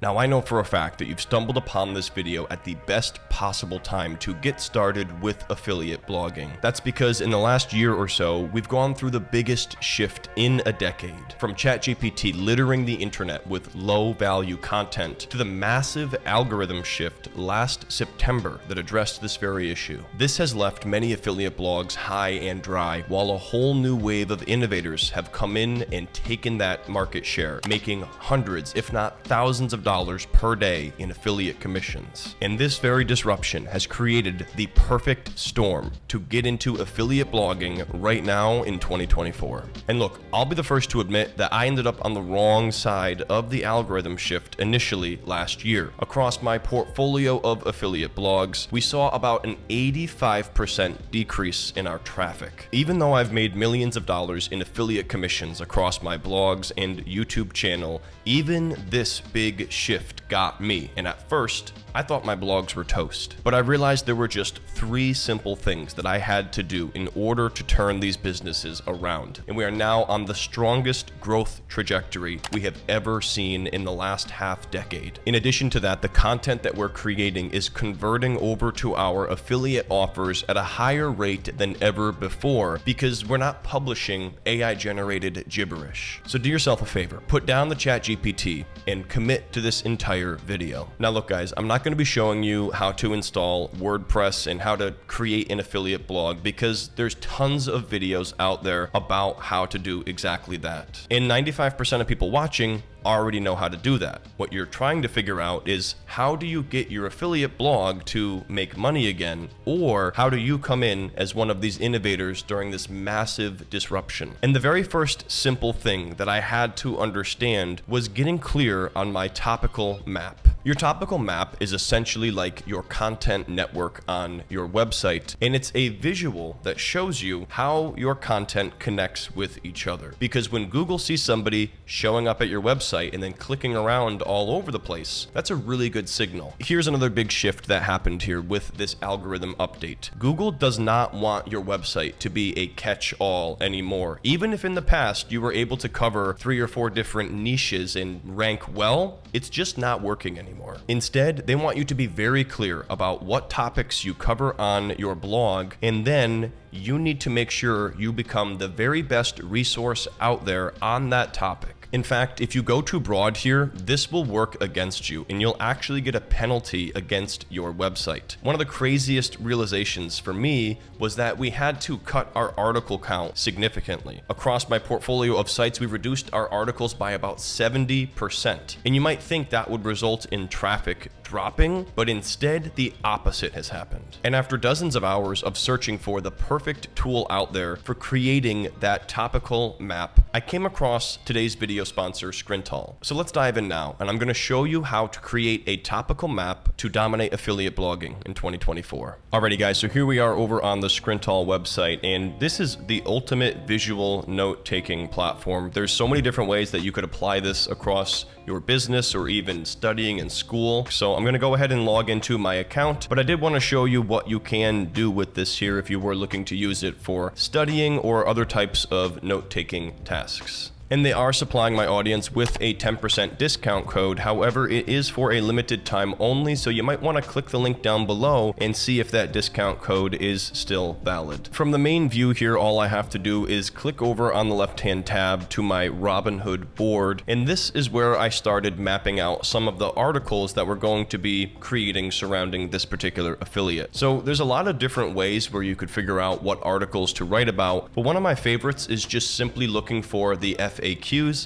Now I know for a fact that you've stumbled upon this video at the best possible time to get started with affiliate blogging. That's because in the last year or so, we've gone through the biggest shift in a decade. From ChatGPT littering the internet with low value content to the massive algorithm shift last September that addressed this very issue. This has left many affiliate blogs high and dry, while a whole new wave of innovators have come in and taken that market share, making hundreds, if not thousands of dollars per day in affiliate commissions. And this very disruption has created the perfect storm to get into affiliate blogging right now in 2024. And look, I'll be the first to admit that I ended up on the wrong side of the algorithm shift initially last year. Across my portfolio of affiliate blogs, we saw about an 85% decrease in our traffic. Even though I've made millions of dollars in affiliate commissions across my blogs and YouTube channel, even this big shift got me, and at first I thought my blogs were toast. But I realized there were just 3 simple things that I had to do in order to turn these businesses around. And we are now on the strongest growth trajectory we have ever seen in the last half decade. In addition to that, the content that we're creating is converting over to our affiliate offers at a higher rate than ever before because we're not publishing AI generated gibberish. So do yourself a favor, put down the ChatGPT and commit to this entire video. Now look guys, I'm not going to be showing you how to install WordPress and how to create an affiliate blog because there's tons of videos out there about how to do exactly that. And 95% of people watching already know how to do that. What you're trying to figure out is how do you get your affiliate blog to make money again, or how do you come in as one of these innovators during this massive disruption? And the very first simple thing that I had to understand was getting clear on my topical map. Your topical map is essentially like your content network on your website, and it's a visual that shows you how your content connects with each other. Because when Google sees somebody showing up at your website and then clicking around all over the place, that's a really good signal. Here's another big shift that happened here with this algorithm update. Google does not want your website to be a catch-all anymore. Even if in the past you were able to cover 3 or 4 different niches and rank well, it's just not working anymore. Instead, they want you to be very clear about what topics you cover on your blog, and then you need to make sure you become the very best resource out there on that topic. In fact, if you go too broad here, this will work against you and you'll actually get a penalty against your website. One of the craziest realizations for me was that we had to cut our article count significantly. Across my portfolio of sites, we reduced our articles by about 70%. And you might think that would result in traffic dropping, but instead the opposite has happened. And after dozens of hours of searching for the perfect tool out there for creating that topical map, I came across today's video sponsor, Scrintal. So let's dive in now, and I'm going to show you how to create a topical map to dominate affiliate blogging in 2024. Alrighty guys, so here we are over on the Scrintal website, and this is the ultimate visual note-taking platform. There's so many different ways that you could apply this across your business or even studying in school. So I'm going to go ahead and log into my account, but I did want to show you what you can do with this here if you were looking to use it for studying or other types of note-taking tasks. And they are supplying my audience with a 10% discount code. However, it is for a limited time only, so you might want to click the link down below and see if that discount code is still valid. From the main view here, all I have to do is click over on the left-hand tab to my Robinhood board, and this is where I started mapping out some of the articles that we're going to be creating surrounding this particular affiliate. So there's a lot of different ways where you could figure out what articles to write about, but one of my favorites is just simply looking for the FAQs,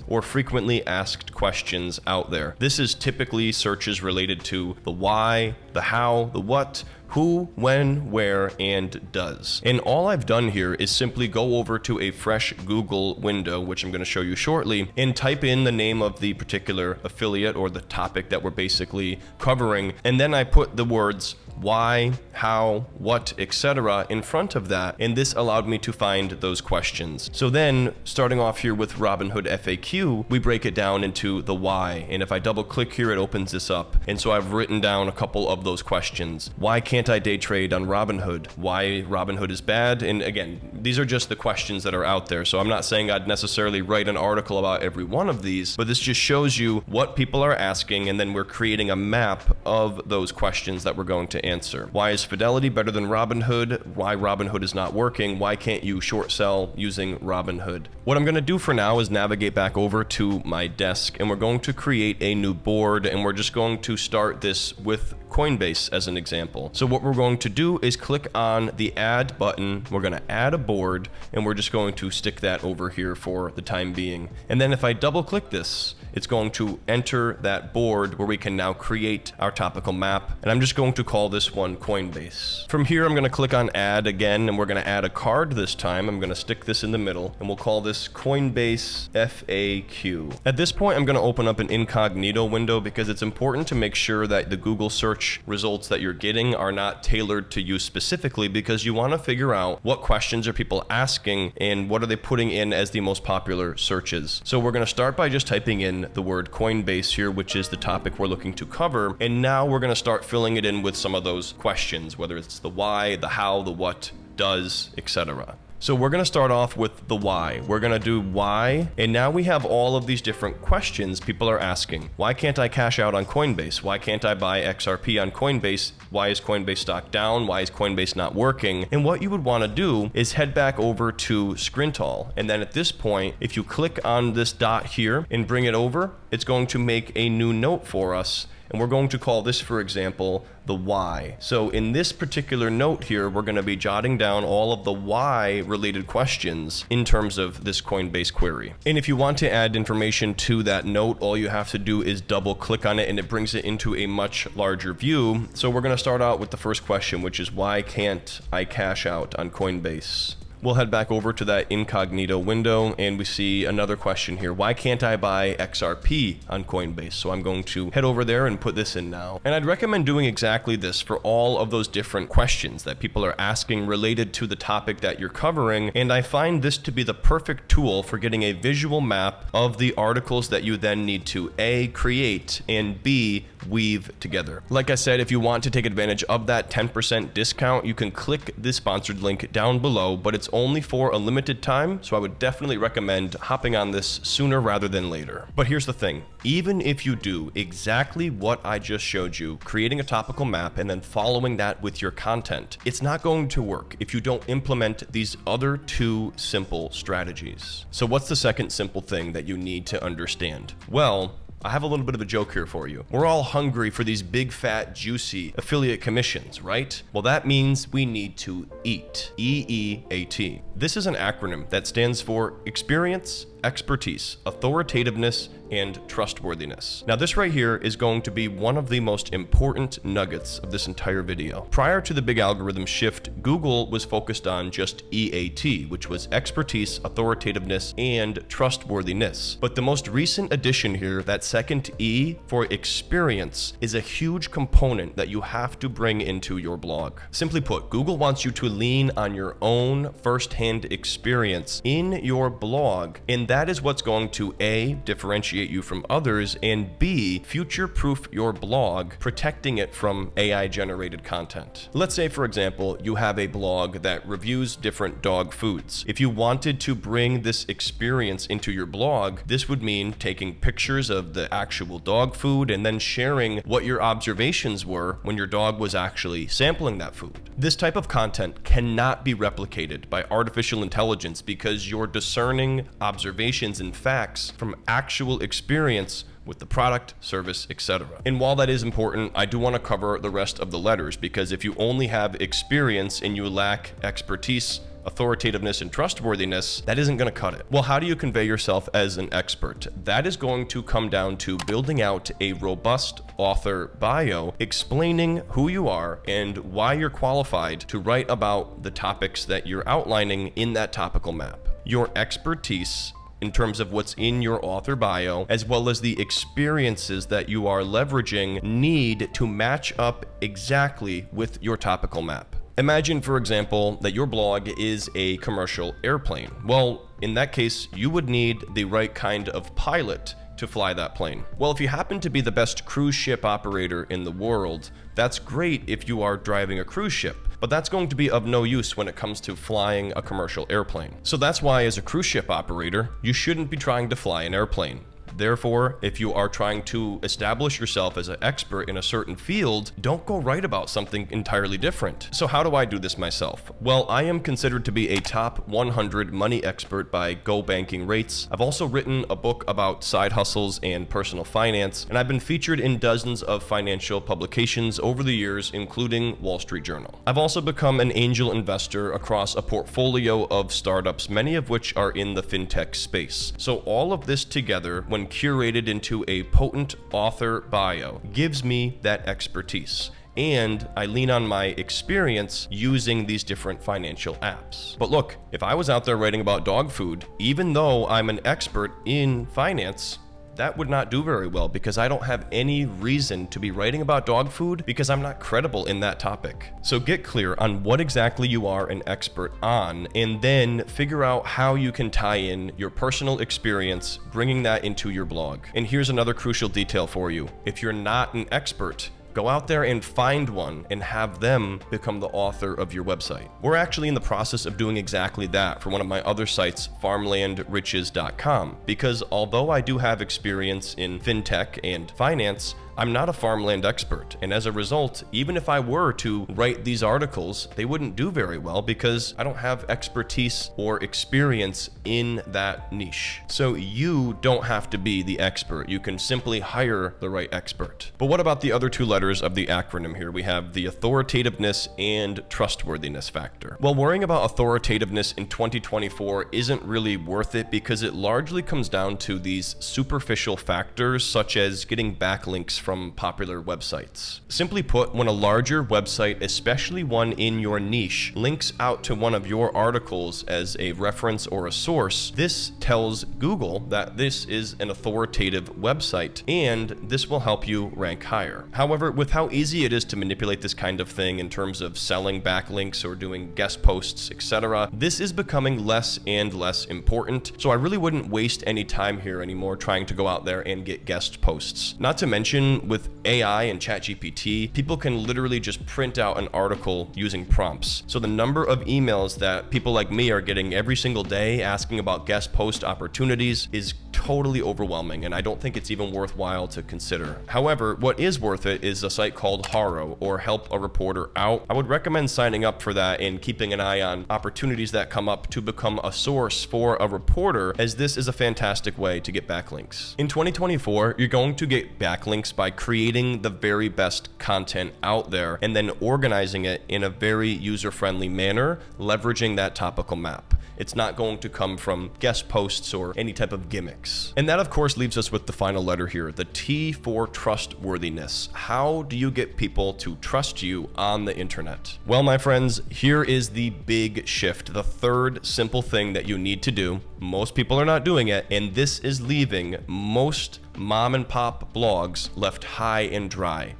or frequently asked questions out there. This is typically searches related to the why, the how, the what, who, when, where, and does. And all I've done here is simply go over to a fresh Google window, which I'm going to show you shortly, and type in the name of the particular affiliate or the topic that we're basically covering. And then I put the words why, how, what, etc. in front of that, and this allowed me to find those questions. So then, starting off here with Robinhood FAQ, we break it down into the why, and if I double click here, it opens this up. And so I've written down a couple of those questions. Why can't can't I day trade on Robinhood? Why Robinhood is bad? And again, these are just the questions that are out there. So I'm not saying I'd necessarily write an article about every one of these, but this just shows you what people are asking, and then we're creating a map of those questions that we're going to answer. Why is Fidelity better than Robinhood? Why Robinhood is not working? Why can't you short sell using Robinhood? What I'm going to do for now is navigate back over to my desk, and we're going to create a new board, and we're just going to start this with Coinbase as an example. So what we're going to do is click on the add button. We're going to add a board, and we're just going to stick that over here for the time being. And then if I double click this, it's going to enter that board where we can now create our topical map. And I'm just going to call this one Coinbase. From here, I'm going to click on add again, and we're going to add a card this time. I'm going to stick this in the middle, and we'll call this Coinbase FAQ. At this point, I'm going to open up an incognito window because it's important to make sure that the Google search results that you're getting are not tailored to you specifically, because you want to figure out what questions are people asking and what are they putting in as the most popular searches. So we're going to start by just typing in the word Coinbase here, which is the topic we're looking to cover. And now we're going to start filling it in with some of those questions, whether it's the why, the how, the what, does, etc. So we're going to start off with the why. We're going to do why, and now we have all of these different questions people are asking. Why can't I cash out on Coinbase? Why can't I buy XRP on Coinbase? Why is Coinbase stock down? Why is Coinbase not working? And what you would want to do is head back over to Scrintall, and then at this point, if you click on this dot here and bring it over, it's going to make a new note for us. And we're going to call this, for example, the why. So in this particular note here, we're going to be jotting down all of the why related questions in terms of this Coinbase query. And if you want to add information to that note, all you have to do is double click on it, and it brings it into a much larger view. So we're going to start out with the first question, which is why can't I cash out on Coinbase? We'll head back over to that incognito window, and we see another question here. Why can't I buy XRP on Coinbase? So I'm going to head over there and put this in now. And I'd recommend doing exactly this for all of those different questions that people are asking related to the topic that you're covering. And I find this to be the perfect tool for getting a visual map of the articles that you then need to A, create, and B, weave together. Like I said, if you want to take advantage of that 10% discount, you can click the sponsored link down below, but it's only for a limited time, so I would definitely recommend hopping on this sooner rather than later. But here's the thing, even if you do exactly what I just showed you, creating a topical map and then following that with your content, it's not going to work if you don't implement these other two simple strategies. So what's the second simple thing that you need to understand? Well, I have a little bit of a joke here for you. We're all hungry for these big, fat, juicy affiliate commissions, right? Well, that means we need to eat. EEAT. This is an acronym that stands for experience, expertise, authoritativeness, and trustworthiness. Now, this right here is going to be one of the most important nuggets of this entire video. Prior to the big algorithm shift, Google was focused on just EAT, which was expertise, authoritativeness, and trustworthiness. But the most recent addition here, that second E for experience, is a huge component that you have to bring into your blog. Simply put, Google wants you to lean on your own firsthand experience in your blog, and that is what's going to A, differentiate you from others, and B, future-proof your blog, protecting it from AI-generated content. Let's say, for example, you have a blog that reviews different dog foods. If you wanted to bring this experience into your blog, this would mean taking pictures of the actual dog food and then sharing what your observations were when your dog was actually sampling that food. This type of content cannot be replicated by artificial intelligence because you're discerning observations and facts from actual experience with the product, service, etc. And while that is important, I do want to cover the rest of the letters, because if you only have experience and you lack expertise, authoritativeness, and trustworthiness, that isn't going to cut it. Well, how do you convey yourself as an expert? That is going to come down to building out a robust author bio, explaining who you are and why you're qualified to write about the topics that you're outlining in that topical map. Your expertise in terms of what's in your author bio, as well as the experiences that you are leveraging, need to match up exactly with your topical map. Imagine, for example, that your blog is a commercial airplane. Well, in that case, you would need the right kind of pilot to fly that plane? Well, if you happen to be the best cruise ship operator in the world, that's great if you are driving a cruise ship, but that's going to be of no use when it comes to flying a commercial airplane. So that's why as a cruise ship operator, you shouldn't be trying to fly an airplane. Therefore, if you are trying to establish yourself as an expert in a certain field, don't go write about something entirely different. So how do I do this myself? Well, I am considered to be a top 100 money expert by Go Banking Rates. I've also written a book about side hustles and personal finance, and I've been featured in dozens of financial publications over the years, including Wall Street Journal. I've also become an angel investor across a portfolio of startups, many of which are in the fintech space. So all of this together, when curated into a potent author bio, gives me that expertise. And I lean on my experience using these different financial apps. But look, if I was out there writing about dog food, even though I'm an expert in finance, that would not do very well because I don't have any reason to be writing about dog food because I'm not credible in that topic. So get clear on what exactly you are an expert on, and then figure out how you can tie in your personal experience, bringing that into your blog. And here's another crucial detail for you. If you're not an expert, go out there and find one and have them become the author of your website. We're actually in the process of doing exactly that for one of my other sites, farmlandriches.com, because although I do have experience in fintech and finance, I'm not a farmland expert, and as a result, even if I were to write these articles, they wouldn't do very well because I don't have expertise or experience in that niche. So you don't have to be the expert. You can simply hire the right expert. But what about the other two letters of the acronym here? We have the authoritativeness and trustworthiness factor. Well, worrying about authoritativeness in 2024 isn't really worth it because it largely comes down to these superficial factors such as getting backlinks from popular websites. Simply put, when a larger website, especially one in your niche, links out to one of your articles as a reference or a source, this tells Google that this is an authoritative website, and this will help you rank higher. However, with how easy it is to manipulate this kind of thing in terms of selling backlinks or doing guest posts, etc., this is becoming less and less important, so I really wouldn't waste any time here anymore trying to go out there and get guest posts. Not to mention, with AI and ChatGPT, people can literally just print out an article using prompts. So the number of emails that people like me are getting every single day asking about guest post opportunities is totally overwhelming, and I don't think it's even worthwhile to consider. However, what is worth it is a site called Haro, or Help a Reporter Out. I would recommend signing up for that and keeping an eye on opportunities that come up to become a source for a reporter, as this is a fantastic way to get backlinks. In 2024, you're going to get backlinks by creating the very best content out there and then organizing it in a very user-friendly manner, leveraging that topical map. It's not going to come from guest posts or any type of gimmicks. And that, of course, leaves us with the final letter here, the T for trustworthiness. How do you get people to trust you on the internet? Well, my friends, here is the big shift, the third simple thing that you need to do. Most people are not doing it, and this is leaving most mom and pop blogs left high and dry.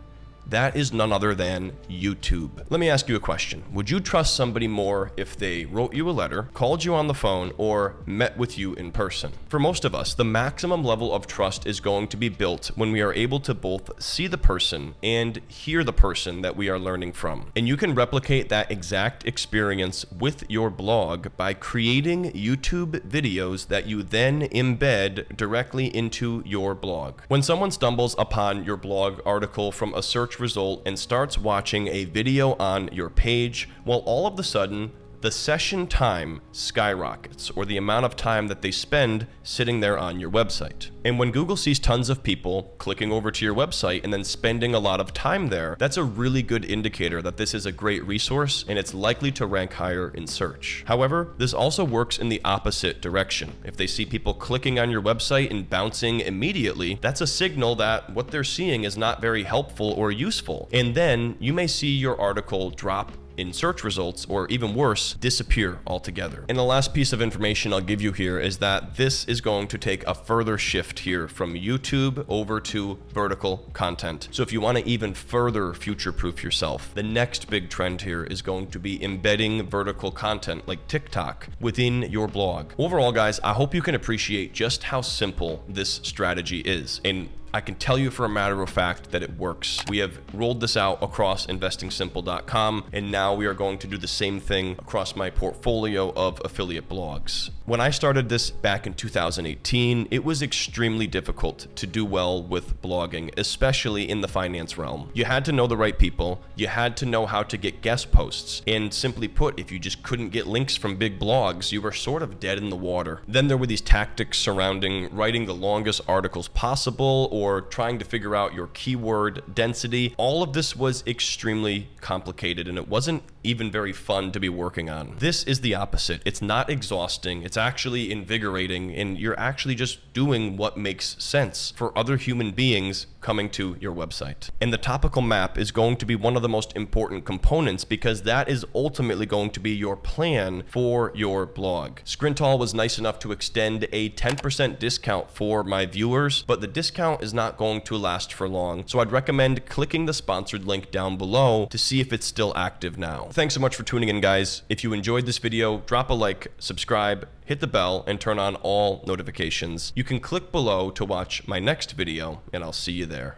That is none other than YouTube. Let me ask you a question. Would you trust somebody more if they wrote you a letter, called you on the phone, or met with you in person? For most of us, the maximum level of trust is going to be built when we are able to both see the person and hear the person that we are learning from. And you can replicate that exact experience with your blog by creating YouTube videos that you then embed directly into your blog. When someone stumbles upon your blog article from a search result and starts watching a video on your page, well, all of a sudden, the session time skyrockets, or the amount of time that they spend sitting there on your website. And when Google sees tons of people clicking over to your website and then spending a lot of time there, that's a really good indicator that this is a great resource and it's likely to rank higher in search. However, this also works in the opposite direction. If they see people clicking on your website and bouncing immediately, that's a signal that what they're seeing is not very helpful or useful. And then you may see your article drop in search results, or even worse, disappear altogether. And the last piece of information I'll give you here is that this is going to take a further shift here from YouTube over to vertical content. So if you want to even further future-proof yourself, the next big trend here is going to be embedding vertical content like TikTok within your blog. Overall, guys, I hope you can appreciate just how simple this strategy is. And I can tell you for a matter of fact that it works. We have rolled this out across investingsimple.com, and now we are going to do the same thing across my portfolio of affiliate blogs. When I started this back in 2018, it was extremely difficult to do well with blogging, especially in the finance realm. You had to know the right people, you had to know how to get guest posts, and simply put, if you just couldn't get links from big blogs, you were sort of dead in the water. Then there were these tactics surrounding writing the longest articles possible, or trying to figure out your keyword density. All of this was extremely complicated, and it wasn't even very fun to be working on. This is the opposite. It's not exhausting, it's actually invigorating, and you're actually just doing what makes sense for other human beings coming to your website. And the topical map is going to be one of the most important components, because that is ultimately going to be your plan for your blog. Skrintal was nice enough to extend a 10% discount for my viewers, but the discount is not going to last for long. So I'd recommend clicking the sponsored link down below to see if it's still active now. Thanks so much for tuning in, guys. If you enjoyed this video, drop a like, subscribe, hit the bell, and turn on all notifications. You can click below to watch my next video, and I'll see you there.